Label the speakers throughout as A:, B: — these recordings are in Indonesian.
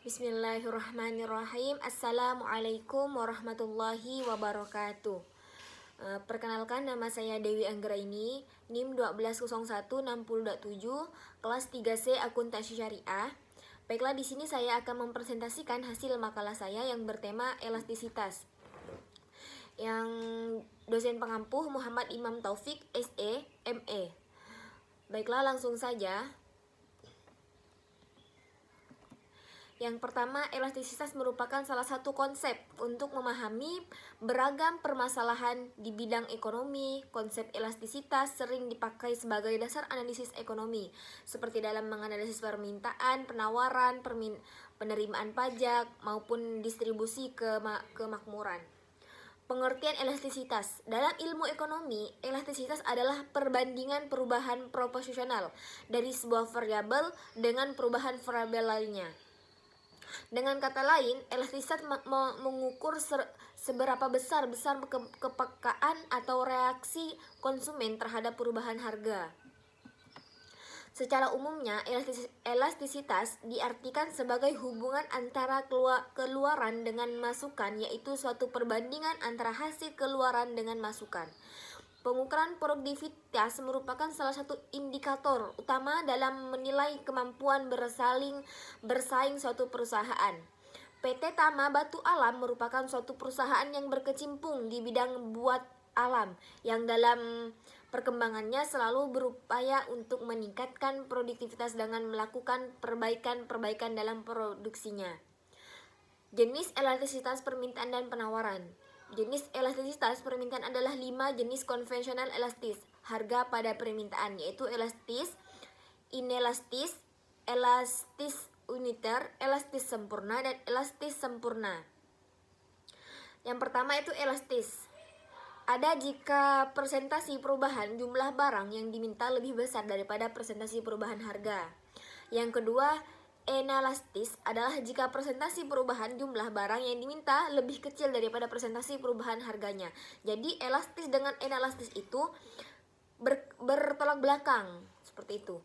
A: Bismillahirrahmanirrahim. Assalamualaikum warahmatullahi wabarakatuh. Perkenalkan, nama saya Dewi Anggraini, NIM 120160.7, kelas 3C Akuntansi Syariah. Baiklah, di sini saya akan mempresentasikan hasil makalah saya yang bertema elastisitas. Yang dosen pengampuh Muhammad Imam Taufik, SE, ME. Baiklah, langsung saja. Yang pertama, elastisitas merupakan salah satu konsep untuk memahami beragam permasalahan di bidang ekonomi. Konsep elastisitas sering dipakai sebagai dasar analisis ekonomi, seperti dalam menganalisis permintaan, penawaran, penerimaan pajak, maupun distribusi kemakmuran. Pengertian elastisitas. Dalam ilmu ekonomi, elastisitas adalah perbandingan perubahan proporsional dari sebuah variabel dengan perubahan variabel lainnya. Dengan kata lain, elastisitas mengukur seberapa besar kepekaan atau reaksi konsumen terhadap perubahan harga. Secara umumnya, elastisitas diartikan sebagai hubungan antara keluaran dengan masukan, yaitu suatu perbandingan antara hasil keluaran dengan masukan. Pengukuran produktivitas merupakan salah satu indikator utama dalam menilai kemampuan bersaing suatu perusahaan. PT Tama Batu Alam merupakan suatu perusahaan yang berkecimpung di bidang buat alam, yang dalam perkembangannya selalu berupaya untuk meningkatkan produktivitas dengan melakukan perbaikan dalam produksinya. Jenis elastisitas permintaan dan penawaran. Jenis elastisitas permintaan adalah 5 jenis konvensional elastis harga pada permintaan, yaitu elastis, inelastis, elastis uniter, elastis sempurna, dan elastis sempurna. Yang pertama itu elastis. Ada jika presentasi perubahan jumlah barang yang diminta lebih besar daripada presentasi perubahan harga. Yang kedua, inelastis adalah jika presentasi perubahan jumlah barang yang diminta lebih kecil daripada presentasi perubahan harganya. Jadi elastis dengan inelastis itu bertolak belakang, seperti itu.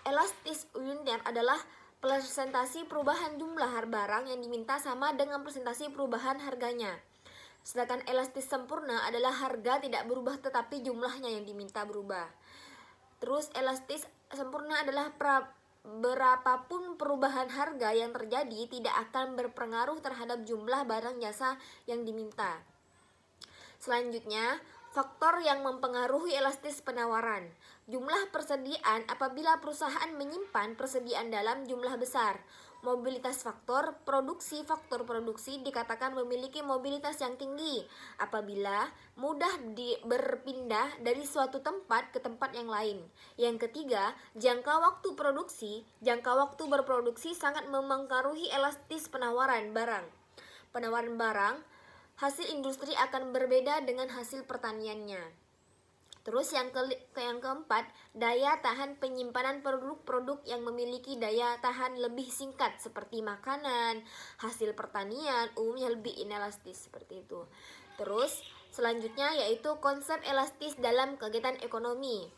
A: Elastis uniter adalah presentasi perubahan jumlah barang yang diminta sama dengan presentasi perubahan harganya. Sedangkan elastis sempurna adalah harga tidak berubah tetapi jumlahnya yang diminta berubah. Terus elastis sempurna adalah berapapun perubahan harga yang terjadi tidak akan berpengaruh terhadap jumlah barang jasa yang diminta. Selanjutnya, faktor yang mempengaruhi elastis penawaran. Jumlah persediaan apabila perusahaan menyimpan persediaan dalam jumlah besar. Mobilitas faktor produksi dikatakan memiliki mobilitas yang tinggi apabila mudah berpindah dari suatu tempat ke tempat yang lain. Yang ketiga, jangka waktu berproduksi sangat mempengaruhi elastis penawaran barang. Penawaran barang hasil industri akan berbeda dengan hasil pertaniannya. Terus yang keempat, daya tahan penyimpanan produk-produk yang memiliki daya tahan lebih singkat seperti makanan, hasil pertanian, umumnya lebih inelastis seperti itu. Terus selanjutnya yaitu konsep elastis dalam kegiatan ekonomi.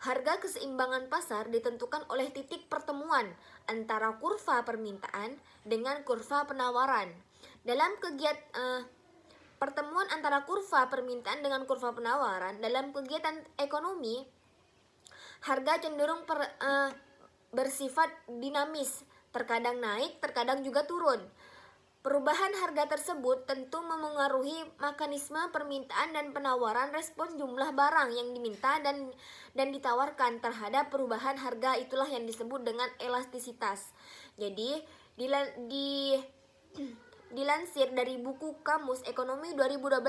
A: Harga keseimbangan pasar ditentukan oleh titik pertemuan antara kurva permintaan dengan kurva penawaran. Dalam pertemuan antara kurva permintaan dengan kurva penawaran dalam kegiatan ekonomi, harga cenderung bersifat dinamis, terkadang naik, terkadang juga turun. Perubahan harga tersebut tentu memengaruhi mekanisme permintaan dan penawaran, respon jumlah barang yang diminta dan ditawarkan terhadap perubahan harga. Itulah yang disebut dengan elastisitas. Jadi dilansir dari buku Kamus Ekonomi 2012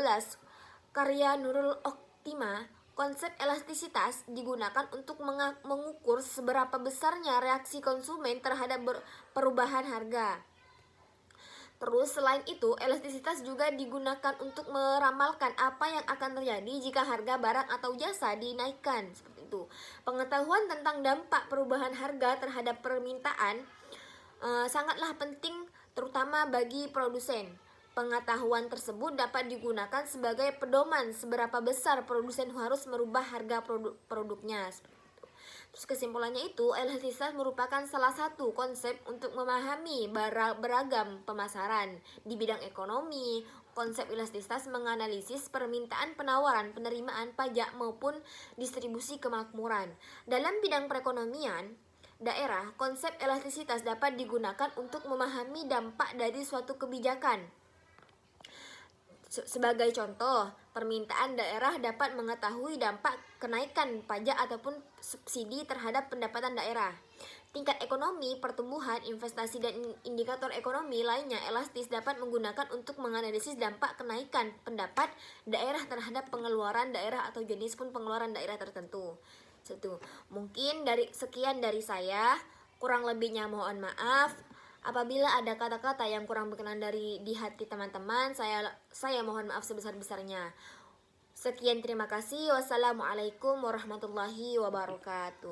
A: karya Nurul Oktima, konsep elastisitas digunakan untuk mengukur seberapa besarnya reaksi konsumen terhadap perubahan harga. Terus selain itu, elastisitas juga digunakan untuk meramalkan apa yang akan terjadi jika harga barang atau jasa dinaikkan, seperti itu. Pengetahuan tentang dampak perubahan harga terhadap permintaan sangatlah penting, terutama bagi produsen. Pengetahuan tersebut dapat digunakan sebagai pedoman seberapa besar produsen harus merubah harga produknya. Terus kesimpulannya itu, elastisitas merupakan salah satu konsep untuk memahami beragam pemasaran. Di bidang ekonomi, konsep elastisitas menganalisis permintaan, penawaran, penerimaan pajak maupun distribusi kemakmuran. Dalam bidang perekonomian daerah, konsep elastisitas dapat digunakan untuk memahami dampak dari suatu kebijakan. Sebagai contoh, permintaan daerah dapat mengetahui dampak kenaikan pajak ataupun subsidi terhadap pendapatan daerah. Tingkat ekonomi, pertumbuhan, investasi, dan indikator ekonomi lainnya elastis dapat menggunakan untuk menganalisis dampak kenaikan pendapat daerah terhadap pengeluaran daerah atau jenis pun pengeluaran daerah tertentu. Mungkin sekian dari saya, kurang lebihnya mohon maaf. Apabila ada kata-kata yang kurang berkenan di hati teman-teman, saya mohon maaf sebesar-besarnya. Sekian, terima kasih. Wassalamualaikum warahmatullahi wabarakatuh.